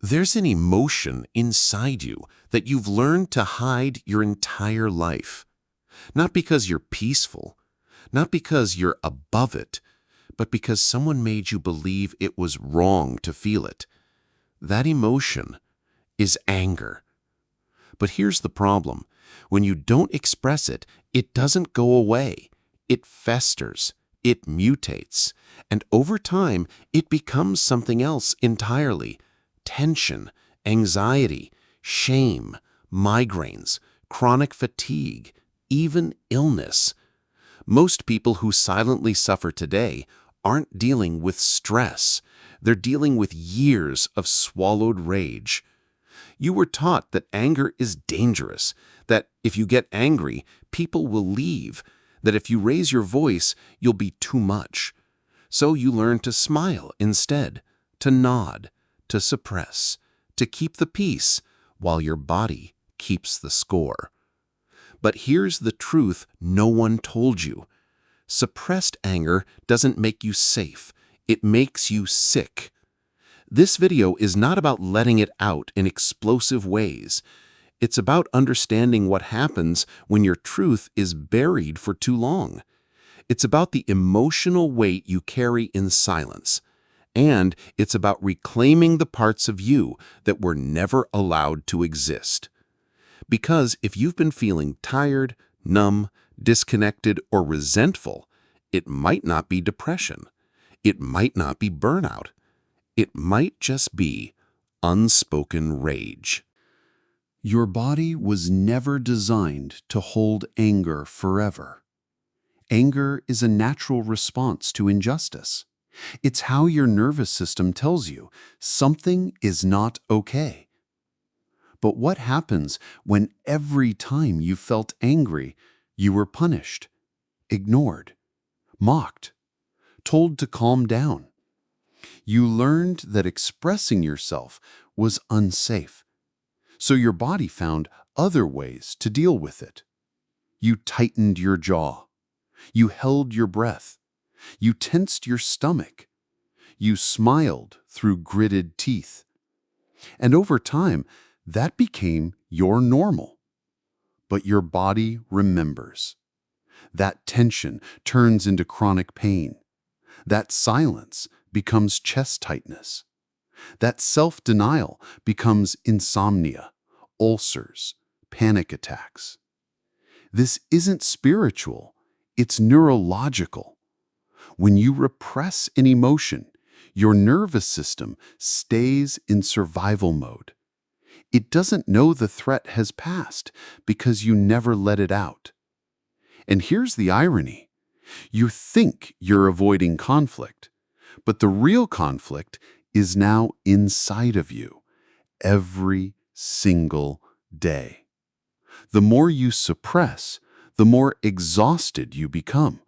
There's an emotion inside you that you've learned to hide your entire life. Not because you're peaceful, not because you're above it, but because someone made you believe it was wrong to feel it. That emotion is anger. But here's the problem. When you don't express it, it doesn't go away. It festers, it mutates, and over time, it becomes something else entirely. Tension, anxiety, shame, migraines, chronic fatigue, even illness. Most people who silently suffer today aren't dealing with stress. They're dealing with years of swallowed rage. You were taught that anger is dangerous, that if you get angry, people will leave, that if you raise your voice, you'll be too much. So you learn to smile instead, to nod, to suppress, to keep the peace, while your body keeps the score. But here's the truth no one told you. Suppressed anger doesn't make you safe. It makes you sick. This video is not about letting it out in explosive ways. It's about understanding what happens when your truth is buried for too long. It's about the emotional weight you carry in silence. And it's about reclaiming the parts of you that were never allowed to exist. Because if you've been feeling tired, numb, disconnected, or resentful, it might not be depression. It might not be burnout. It might just be unspoken rage. Your body was never designed to hold anger forever. Anger is a natural response to injustice. It's how your nervous system tells you something is not okay. But what happens when every time you felt angry, you were punished, ignored, mocked, told to calm down? You learned that expressing yourself was unsafe. So your body found other ways to deal with it. You tightened your jaw. You held your breath. You tensed your stomach. You smiled through gritted teeth. And over time, that became your normal. But your body remembers. That tension turns into chronic pain. That silence becomes chest tightness. That self-denial becomes insomnia, ulcers, panic attacks. This isn't spiritual, it's neurological. When you repress an emotion, your nervous system stays in survival mode. It doesn't know the threat has passed because you never let it out. And here's the irony. You think you're avoiding conflict, but the real conflict is now inside of you every single day. The more you suppress, the more exhausted you become,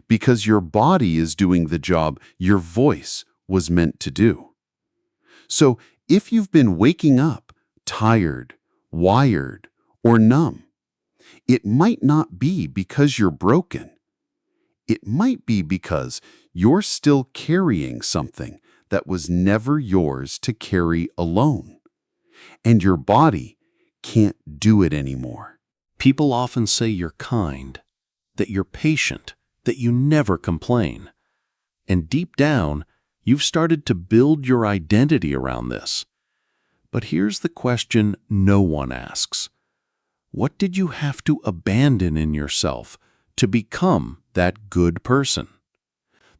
because your body is doing the job your voice was meant to do. So if you've been waking up tired, wired, or numb, it might not be because you're broken. It might be because you're still carrying something that was never yours to carry alone. And your body can't do it anymore. People often say you're kind, that you're patient, that you never complain. And deep down, you've started to build your identity around this. But here's the question no one asks. What did you have to abandon in yourself to become that good person?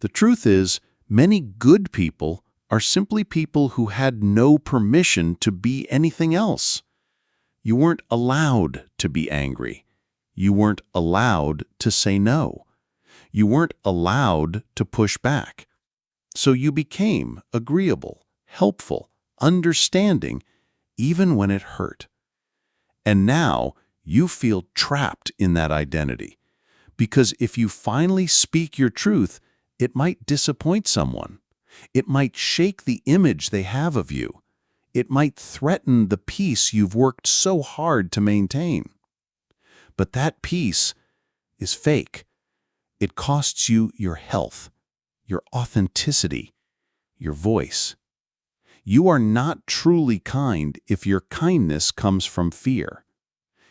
The truth is, many good people are simply people who had no permission to be anything else. You weren't allowed to be angry. You weren't allowed to say no. You weren't allowed to push back. So you became agreeable, helpful, understanding, even when it hurt. And now you feel trapped in that identity. Because if you finally speak your truth, it might disappoint someone. It might shake the image they have of you. It might threaten the peace you've worked so hard to maintain. But that peace is fake. It costs you your health, your authenticity, your voice. You are not truly kind if your kindness comes from fear.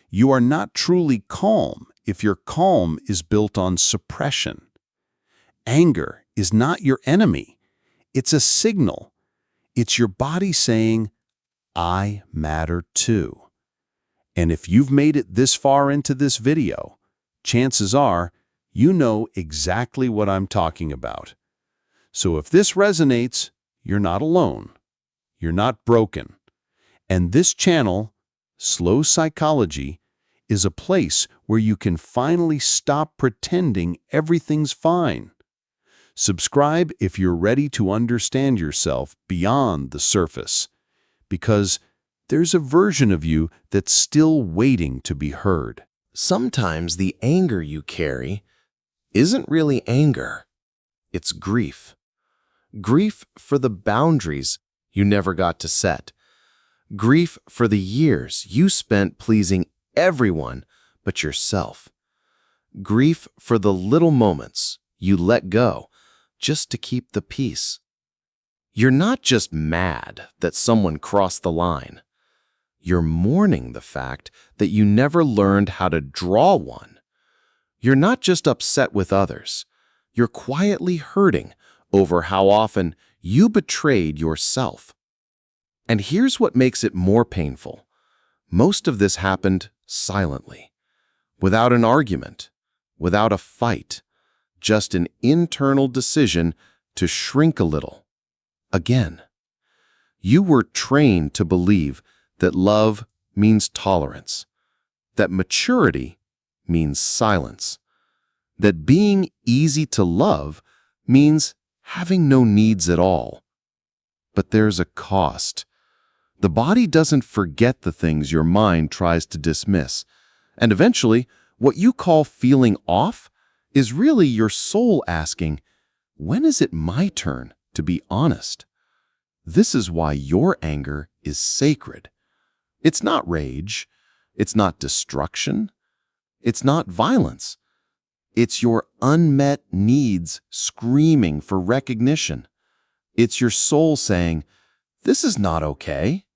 You are not truly calm if your calm is built on suppression. Anger is not your enemy. It's a signal. It's your body saying, I matter too. And if you've made it this far into this video, chances are you know exactly what I'm talking about. So if this resonates, you're not alone. You're not broken. And this channel, Slow Psychology, is a place where you can finally stop pretending everything's fine. Subscribe if you're ready to understand yourself beyond the surface, because there's a version of you that's still waiting to be heard. Sometimes the anger you carry isn't really anger. It's grief. Grief for the boundaries you never got to set. Grief for the years you spent pleasing everyone but yourself. Grief for the little moments you let go just to keep the peace. You're not just mad that someone crossed the line. You're mourning the fact that you never learned how to draw one. You're not just upset with others. You're quietly hurting over how often you betrayed yourself. And here's what makes it more painful. Most of this happened silently, without an argument, without a fight, just an internal decision to shrink a little. Again, you were trained to believe that love means tolerance, that maturity means silence, that being easy to love means having no needs at all. But there's a cost. The body doesn't forget the things your mind tries to dismiss, and eventually, what you call feeling off is really your soul asking, when is it my turn to be honest? This is why your anger is sacred. It's not rage. It's not destruction. It's not violence. It's your unmet needs screaming for recognition. It's your soul saying, this is not okay.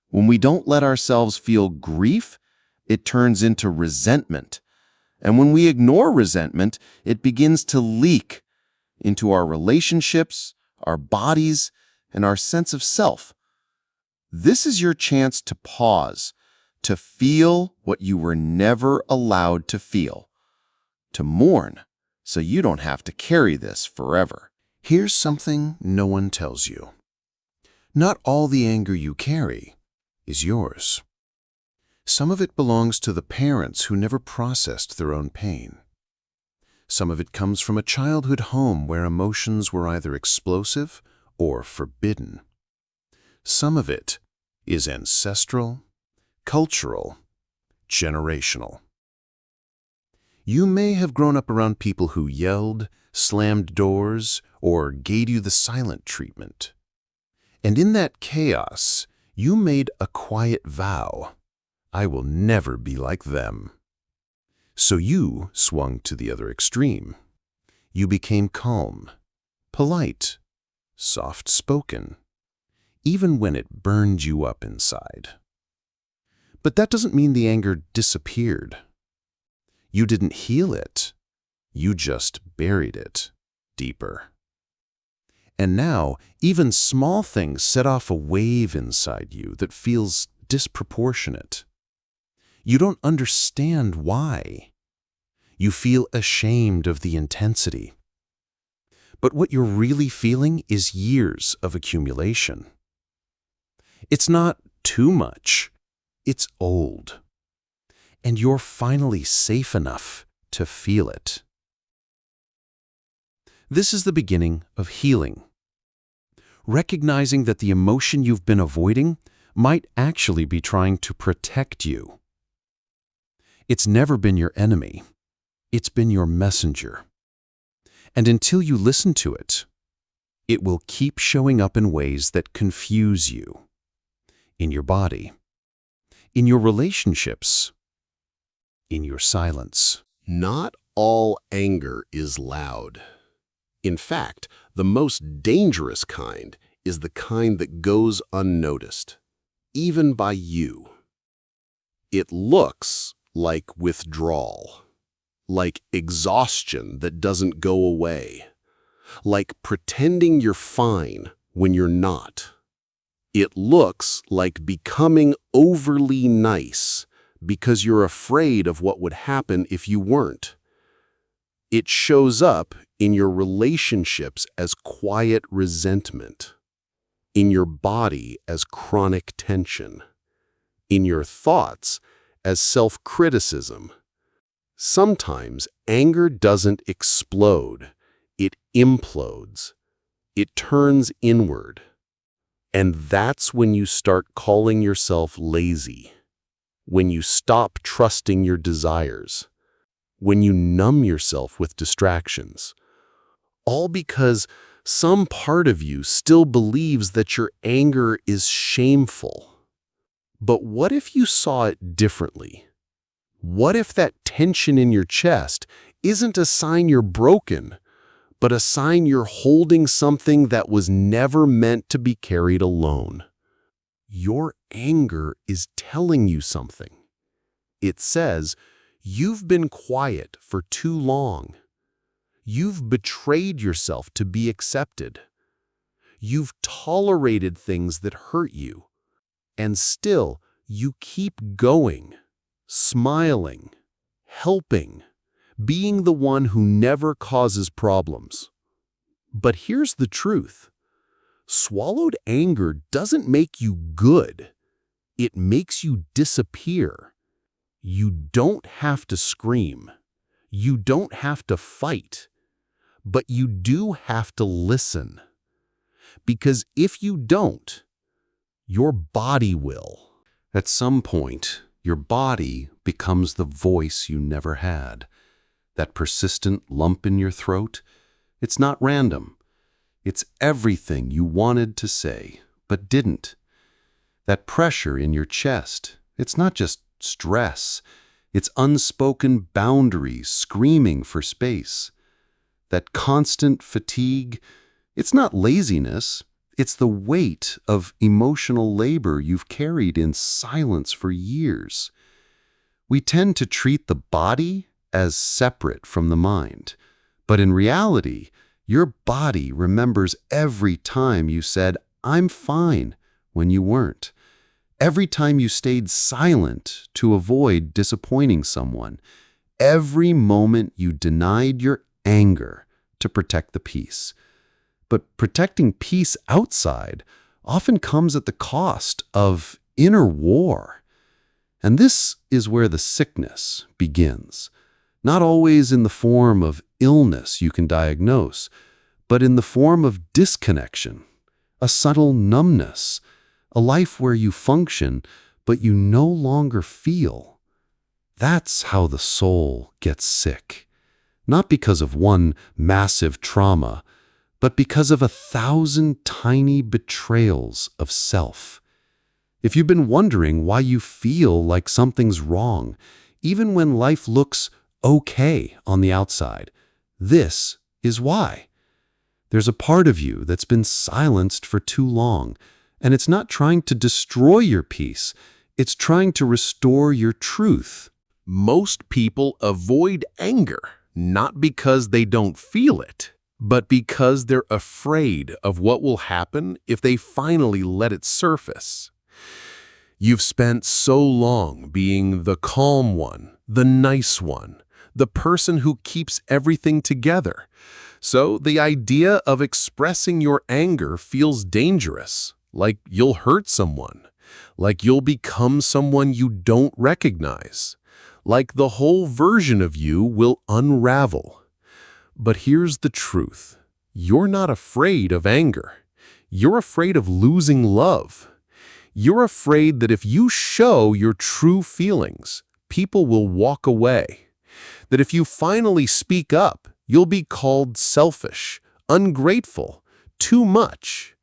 When we don't let ourselves feel grief, it turns into resentment. And when we ignore resentment, it begins to leak into our relationships, our bodies, and our sense of self. This is your chance to pause, to feel what you were never allowed to feel, to mourn so you don't have to carry this forever. Here's something no one tells you. Not all the anger you carry is yours. Some of it belongs to the parents who never processed their own pain. Some of it comes from a childhood home where emotions were either explosive or forbidden. Some of it is ancestral, cultural, generational. You may have grown up around people who yelled, slammed doors, or gave you the silent treatment. And in that chaos, you made a quiet vow. I will never be like them. So you swung to the other extreme. You became calm, polite, soft-spoken, even when it burned you up inside. But that doesn't mean the anger disappeared. You didn't heal it. You just buried it deeper. And now, even small things set off a wave inside you that feels disproportionate. You don't understand why. You feel ashamed of the intensity. But what you're really feeling is years of accumulation. It's not too much. It's old. And you're finally safe enough to feel it. This is the beginning of healing. Recognizing that the emotion you've been avoiding might actually be trying to protect you. It's never been your enemy. It's been your messenger. And until you listen to it, it will keep showing up in ways that confuse you. In your body, in your relationships, in your silence. Not all anger is loud. In fact, the most dangerous kind is the kind that goes unnoticed, even by you. It looks like withdrawal, like exhaustion that doesn't go away, like pretending you're fine when you're not. It looks like becoming overly nice because you're afraid of what would happen if you weren't. It shows up in your relationships as quiet resentment, in your body as chronic tension, in your thoughts as self-criticism. Sometimes anger doesn't explode, it implodes. It turns inward. And that's when you start calling yourself lazy, when you stop trusting your desires, when you numb yourself with distractions. All because some part of you still believes that your anger is shameful. But what if you saw it differently? What if that tension in your chest isn't a sign you're broken, but a sign you're holding something that was never meant to be carried alone? Your anger is telling you something. It says, you've been quiet for too long. You've betrayed yourself to be accepted. You've tolerated things that hurt you. And still, you keep going, smiling, helping, being the one who never causes problems. But here's the truth. Swallowed anger doesn't make you good. It makes you disappear. You don't have to scream. You don't have to fight. But you do have to listen. Because if you don't, your body will. At some point, your body becomes the voice you never had. That persistent lump in your throat, it's not random. It's everything you wanted to say, but didn't. That pressure in your chest, it's not just stress. It's unspoken boundaries screaming for space. That constant fatigue, it's not laziness. It's the weight of emotional labor you've carried in silence for years. We tend to treat the body as separate from the mind. But in reality, your body remembers every time you said, "I'm fine," when you weren't. Every time you stayed silent to avoid disappointing someone. Every moment you denied your anger to protect the peace. But protecting peace outside often comes at the cost of inner war. And this is where the sickness begins. Not always in the form of illness you can diagnose, but in the form of disconnection, a subtle numbness, a life where you function, but you no longer feel. That's how the soul gets sick. Not because of one massive trauma, but because of 1,000 tiny betrayals of self. If you've been wondering why you feel like something's wrong, even when life looks okay on the outside, this is why. There's a part of you that's been silenced for too long, and it's not trying to destroy your peace, it's trying to restore your truth. Most people avoid anger, not because they don't feel it, but because they're afraid of what will happen if they finally let it surface. You've spent so long being the calm one, the nice one, the person who keeps everything together. So the idea of expressing your anger feels dangerous, like you'll hurt someone, like you'll become someone you don't recognize, like the whole version of you will unravel. But here's the truth. You're not afraid of anger. You're afraid of losing love. You're afraid that if you show your true feelings, people will walk away. That if you finally speak up, you'll be called selfish, ungrateful, too much.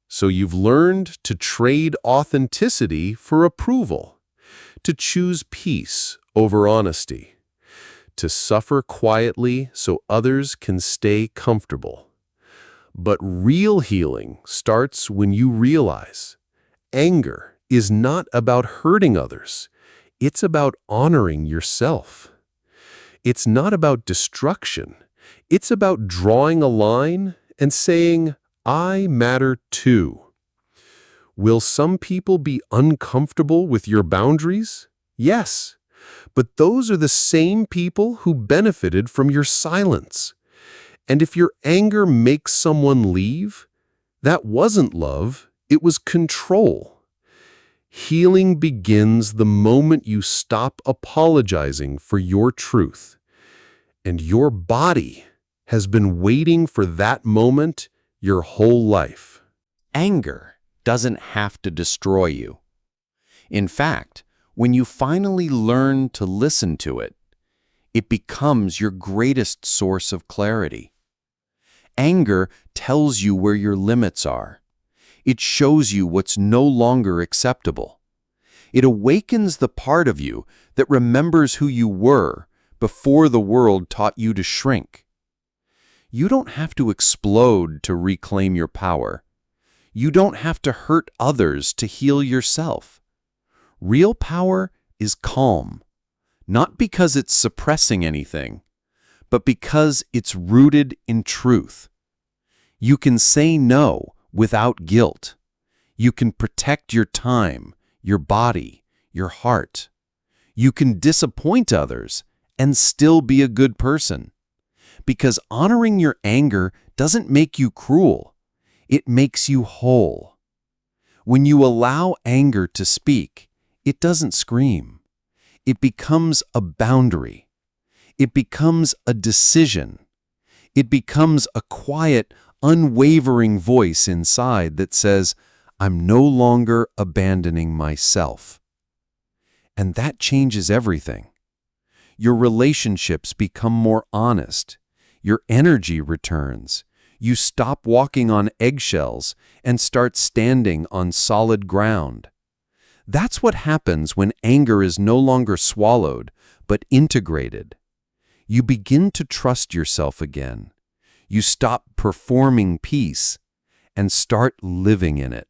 So you've learned to trade authenticity for approval, to choose peace over honesty, to suffer quietly so others can stay comfortable. But real healing starts when you realize anger is not about hurting others. It's about honoring yourself. It's not about destruction. It's about drawing a line and saying, I matter too. Will some people be uncomfortable with your boundaries? Yes, but those are the same people who benefited from your silence. And if your anger makes someone leave, that wasn't love, it was control. Healing begins the moment you stop apologizing for your truth. And your body has been waiting for that moment your whole life. Anger doesn't have to destroy you. In fact, when you finally learn to listen to it, it becomes your greatest source of clarity. Anger tells you where your limits are. It shows you what's no longer acceptable. It awakens the part of you that remembers who you were before the world taught you to shrink. You don't have to explode to reclaim your power. You don't have to hurt others to heal yourself. Real power is calm, not because it's suppressing anything, but because it's rooted in truth. You can say no without guilt. You can protect your time, your body, your heart. You can disappoint others and still be a good person. Because honoring your anger doesn't make you cruel. It makes you whole. When you allow anger to speak, it doesn't scream. It becomes a boundary. It becomes a decision. It becomes a quiet, unwavering voice inside that says, I'm no longer abandoning myself. And that changes everything. Your relationships become more honest. Your energy returns. You stop walking on eggshells and start standing on solid ground. That's what happens when anger is no longer swallowed, but integrated. You begin to trust yourself again. You stop performing peace and start living in it.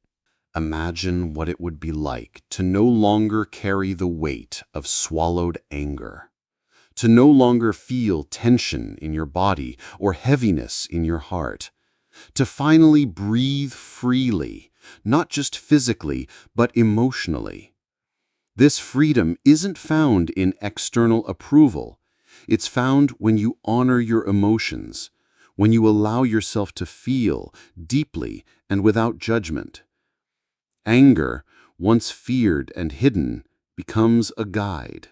Imagine what it would be like to no longer carry the weight of swallowed anger, to no longer feel tension in your body or heaviness in your heart, to finally breathe freely, not just physically, but emotionally. This freedom isn't found in external approval. It's found when you honor your emotions, when you allow yourself to feel deeply and without judgment. Anger, once feared and hidden, becomes a guide,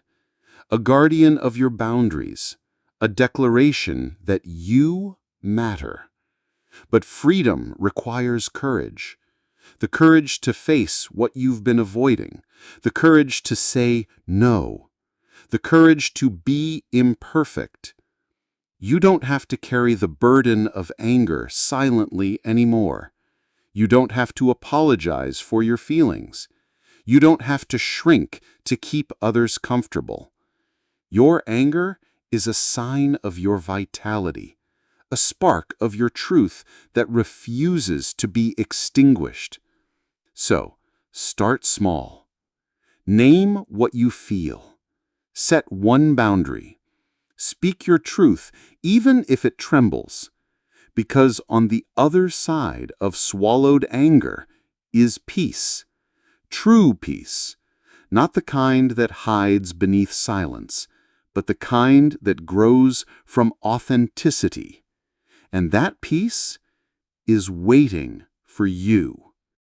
a guardian of your boundaries, a declaration that you matter. But freedom requires courage, the courage to face what you've been avoiding, the courage to say no, the courage to be imperfect. You don't have to carry the burden of anger silently anymore. You don't have to apologize for your feelings. You don't have to shrink to keep others comfortable. Your anger is a sign of your vitality, a spark of your truth that refuses to be extinguished. So, start small. Name what you feel. Set one boundary. Speak your truth, even if it trembles. Because on the other side of swallowed anger is peace. True peace. Not the kind that hides beneath silence, but the kind that grows from authenticity. And that peace is waiting for you.